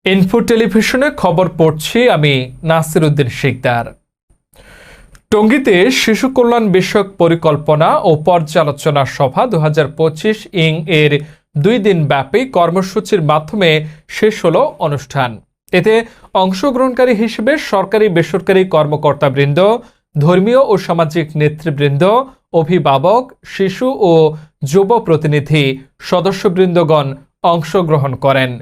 Info টেলিভিশনে খবর পড়ছি আমি নাসির উদ্দিন শিকদার। টঙ্গীতে শিশু কল্যাণ বিষয়ক পরিকল্পনা ও পর্যালোচনা সভা 2025 এর 2 দিন ব্যাপী কর্মসূচির মাধ্যমে শেষ হলো অনুষ্ঠান। এতে অংশগ্রহণকারী হিসেবে সরকারি বেসরকারি কর্মকর্তাবৃন্দ, ধর্মীয় ও সামাজিক নেতৃবৃন্দ, অভিভাবক, শিশু ও যুব প্রতিনিধি সদস্যবৃন্দগণ অংশগ্রহণ করেন।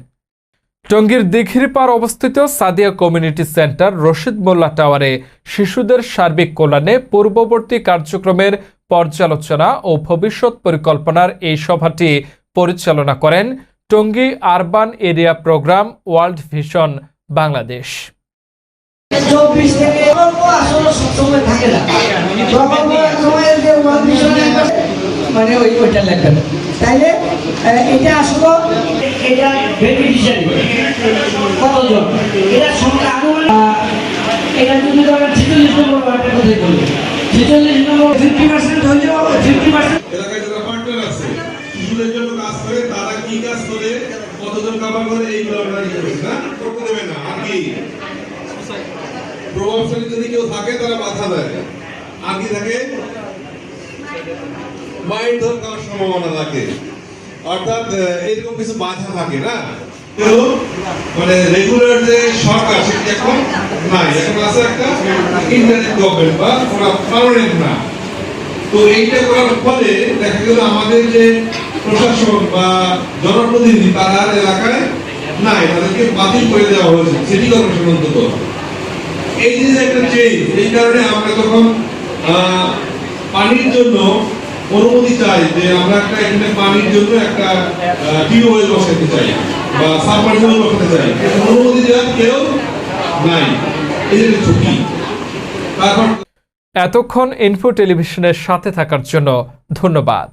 টঙ্গীর দিঘিরপাড় অবস্থিত সাদিয়া কমিউনিটি সেন্টার রশিদ মোল্লা টাওয়ারে শিশুদের সার্বিক কল্যাণে পূর্ববর্তী কার্যক্রমের পর্যালোচনা ও ভবিষ্যৎ পরিকল্পনার এই সভাটি পরিচালনা করেন Tongi urban area programme world vision Bangladesh. তাইলে এটা আসলে এটা বেনিফিশিয়ারি কতজন এটা সংখ্যা এটা যদি আমরা 46 নম্বর ওয়ার্ডের কথা বলি, 46 নম্বর 50% হইলেও 50% এলাকায় যারা পার্টনার আছে শিশুদের জন্য কাজ করে, তারা কি কাজ করে, কতজন কভার করে, এইগুলো আমরা নিয়ে যাবো না, করতে দেবে না। আর কি প্রভাবশালী যদি কেউ থাকে তারা বাধা দেয়, আর কি থাকে মাইন্ড ধর করার সম্ভাবনা থাকে, অর্থাৎ এরকম কিছু বাধা থাকে না। মানে রেগুলার যে সরকার সেটা এখন নাই, এখন আছে একটা ইন্টারনেট গভর্নমেন্ট বা পার্মানেন্ট না। তো এইটা করার ফলে দেখা গেল আমাদের যে প্রশাসন বা জনপ্রতিনিধি তারা এলাকায় নাই, তাদেরকে বাতিল করে দেওয়া হয়েছে সিটি কর্পোরেশন অন্তত। এই যে একটা চেঞ্জ, এই কারণে আমরা তখন পানির জন্য অনুমতি চাই যে আমরা একটা এখানে পানির জন্য একটা টিউবওয়েল বসাতে চাই বা সাবমার্সিবল বসাতে চাই, অনুমতি দেওয়ার কেউ নাই, এই যে ঝুঁকি। তারপর এতক্ষণ ইনফো টেলিভিশনের সাথে থাকার জন্য ধন্যবাদ।